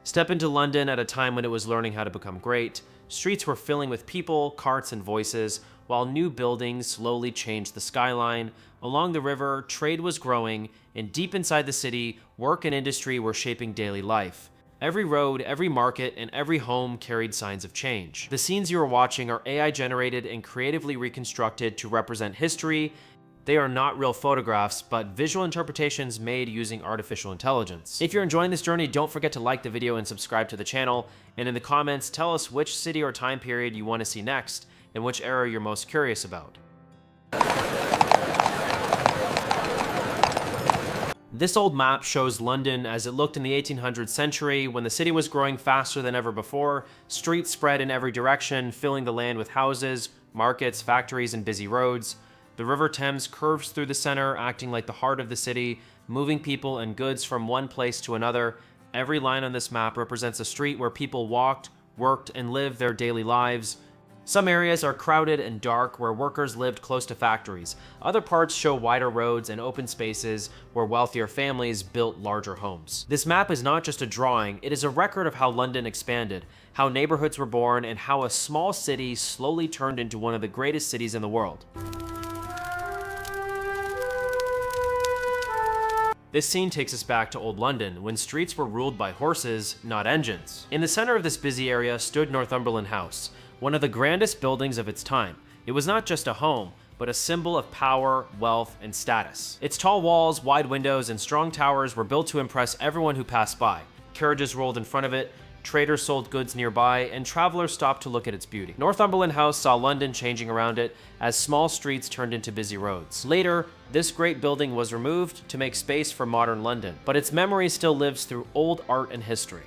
Step into London at a time when it was learning how to become great. Streets were filling with people, carts, and voices, while new buildings slowly changed the skyline. Along the river, trade was growing, and deep inside the city, work and industry were shaping daily life. Every road, every market, and every home carried signs of change. The scenes you are watching are AI-generated and creatively reconstructed to represent history. They are not real photographs, but visual interpretations made using artificial intelligence. If you're enjoying this journey, don't forget to like the video and subscribe to the channel. And in the comments, tell us which city or time period you want to see next, and which era you're most curious about. This old map shows London as it looked in the 1800s century, when the city was growing faster than ever before. Streets spread in every direction, filling the land with houses, markets, factories, and busy roads. The River Thames curves through the center, acting like the heart of the city, moving people and goods from one place to another. Every line on this map represents a street where people walked, worked, and lived their daily lives. Some areas are crowded and dark, where workers lived close to factories. Other parts show wider roads and open spaces where wealthier families built larger homes. This map is not just a drawing, it is a record of how London expanded, how neighborhoods were born, and how a small city slowly turned into one of the greatest cities in the world. This scene takes us back to Old London, when streets were ruled by horses, not engines. In the center of this busy area stood Northumberland House, one of the grandest buildings of its time. It was not just a home, but a symbol of power, wealth, and status. Its tall walls, wide windows, and strong towers were built to impress everyone who passed by. Carriages rolled in front of it, traders sold goods nearby, and travelers stopped to look at its beauty. Northumberland House saw London changing around it as small streets turned into busy roads. Later, this great building was removed to make space for modern London, but its memory still lives through old art and history.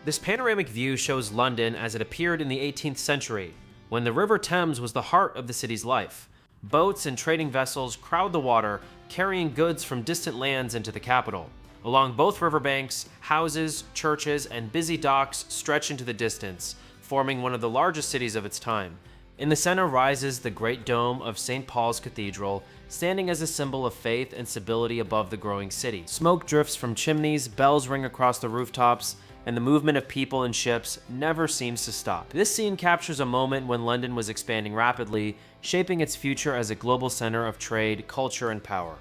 This panoramic view shows London as it appeared in the 18th century, when the River Thames was the heart of the city's life. Boats and trading vessels crowd the water, carrying goods from distant lands into the capital. Along both riverbanks, houses, churches, and busy docks stretch into the distance, forming one of the largest cities of its time. In the center rises the great dome of St. Paul's Cathedral, standing as a symbol of faith and stability above the growing city. Smoke drifts from chimneys, bells ring across the rooftops, and the movement of people and ships never seems to stop. This scene captures a moment when London was expanding rapidly, shaping its future as a global center of trade, culture, and power.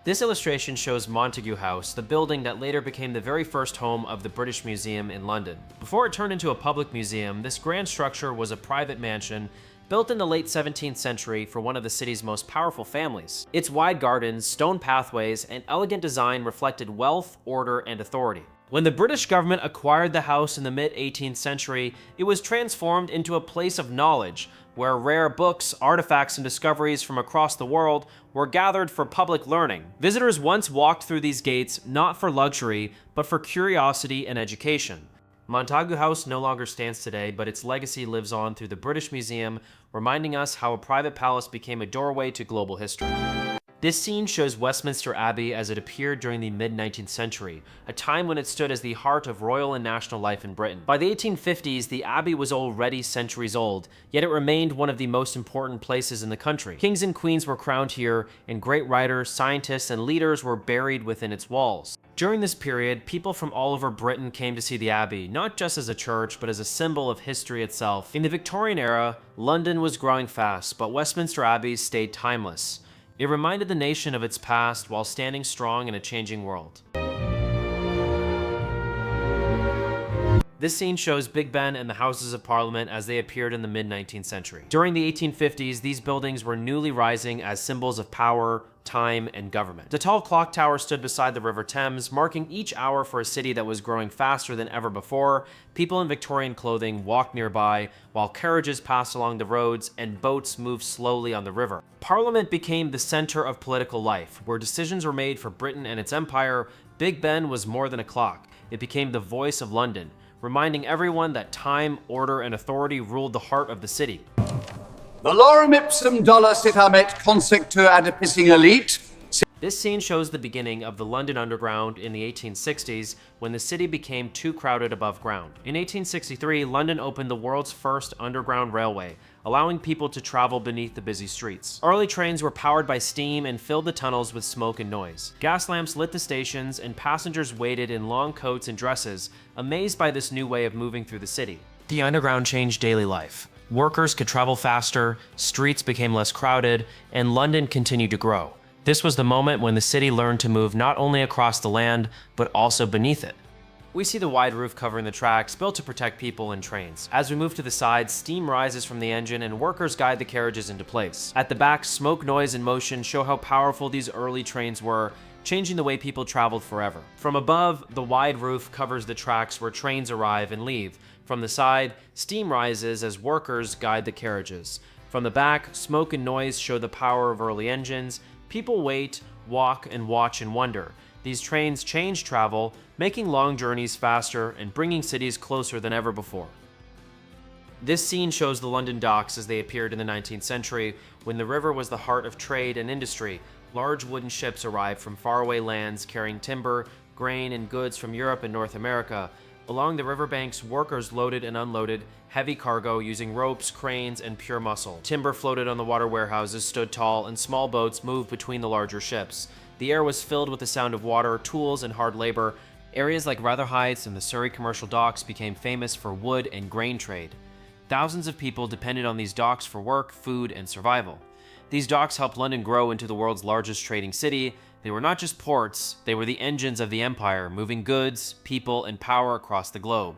This illustration shows Montague House, the building that later became the very first home of the British Museum in London. Before it turned into a public museum, this grand structure was a private mansion built in the late 17th century for one of the city's most powerful families. Its wide gardens, stone pathways, and elegant design reflected wealth, order, and authority. When the British government acquired the house in the mid-18th century, it was transformed into a place of knowledge, where rare books, artifacts, and discoveries from across the world were gathered for public learning. Visitors once walked through these gates not for luxury, but for curiosity and education. Montague House no longer stands today, but its legacy lives on through the British Museum, reminding us how a private palace became a doorway to global history. This scene shows Westminster Abbey as it appeared during the mid-19th century, a time when it stood as the heart of royal and national life in Britain. By the 1850s, the Abbey was already centuries old, yet it remained one of the most important places in the country. Kings and queens were crowned here, and great writers, scientists, and leaders were buried within its walls. During this period, people from all over Britain came to see the Abbey, not just as a church, but as a symbol of history itself. In the Victorian era, London was growing fast, but Westminster Abbey stayed timeless. It reminded the nation of its past while standing strong in a changing world. This scene shows Big Ben and the Houses of Parliament as they appeared in the mid-19th century. During the 1850s, these buildings were newly rising as symbols of power, time, and government. The tall clock tower stood beside the River Thames, marking each hour for a city that was growing faster than ever before. People in Victorian clothing walked nearby, while carriages passed along the roads and boats moved slowly on the river. Parliament became the center of political life, where decisions were made for Britain and its empire. Big Ben was more than a clock. It became the voice of London, reminding everyone that time, order, and authority ruled the heart of the city. Valorem ipsum dollar sit amet consector adipissing elite. This scene shows the beginning of the London Underground in the 1860s, when the city became too crowded above ground. In 1863, London opened the world's first underground railway, allowing people to travel beneath the busy streets. Early trains were powered by steam and filled the tunnels with smoke and noise. Gas lamps lit the stations, and passengers waited in long coats and dresses, amazed by this new way of moving through the city. The underground changed daily life. Workers could travel faster, streets became less crowded, and London continued to grow. This was the moment when the city learned to move not only across the land, but also beneath it. We see the wide roof covering the tracks, built to protect people and trains. As we move to the sides, steam rises from the engine and workers guide the carriages into place. At the back, smoke, noise, and motion show how powerful these early trains were, changing the way people traveled forever. From above, the wide roof covers the tracks where trains arrive and leave. From the side, steam rises as workers guide the carriages. From the back, smoke and noise show the power of early engines. People wait, walk, and watch and wonder. These trains change travel, making long journeys faster and bringing cities closer than ever before. This scene shows the London docks as they appeared in the 19th century, when the river was the heart of trade and industry. Large wooden ships arrived from faraway lands carrying timber, grain, and goods from Europe and North America. Along the riverbanks, workers loaded and unloaded heavy cargo using ropes, cranes, and pure muscle. Timber floated on the water warehouses stood tall, and small boats moved between the larger ships. The air was filled with the sound of water, tools, and hard labor. Areas like Rotherhithe and the Surrey commercial docks became famous for wood and grain trade. Thousands of people depended on these docks for work, food, and survival. These docks helped London grow into the world's largest trading city. They were not just ports, they were the engines of the empire, moving goods, people, and power across the globe.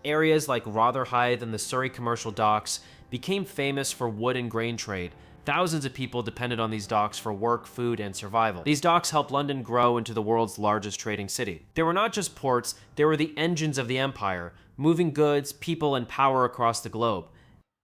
Areas like Rotherhithe and the Surrey commercial docks became famous for wood and grain trade. Thousands of people depended on these docks for work, food, and survival. These docks helped London grow into the world's largest trading city. They were not just ports, they were the engines of the empire, moving goods, people, and power across the globe.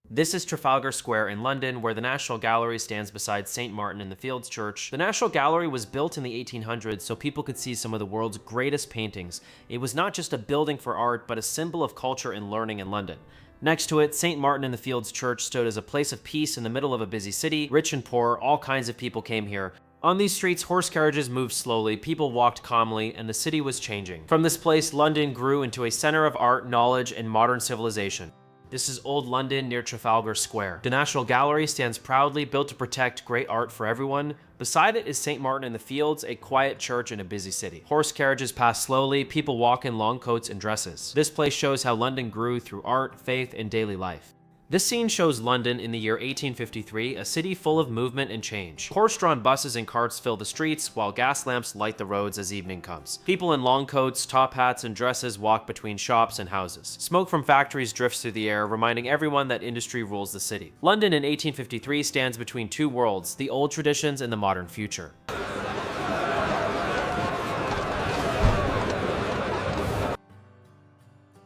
This is Trafalgar Square in London, where the National Gallery stands beside St. Martin in the Fields Church. The National Gallery was built in the 1800s so people could see some of the world's greatest paintings. It was not just a building for art, but a symbol of culture and learning in London. Next to it, St. Martin in the Fields Church stood as a place of peace in the middle of a busy city. Rich and poor, all kinds of people came here. On these streets, horse carriages moved slowly, people walked calmly, and the city was changing. From this place, London grew into a center of art, knowledge, and modern civilization. This is Old London near Trafalgar Square. The National Gallery stands proudly, built to protect great art for everyone. Beside it is St. Martin in the Fields, a quiet church in a busy city. Horse carriages pass slowly, people walk in long coats and dresses. This place shows how London grew through art, faith, and daily life. This scene shows London in the year 1853, a city full of movement and change. Horse-drawn buses and carts fill the streets, while gas lamps light the roads as evening comes. People in long coats, top hats, and dresses walk between shops and houses. Smoke from factories drifts through the air, reminding everyone that industry rules the city. London in 1853 stands between two worlds, the old traditions and the modern future.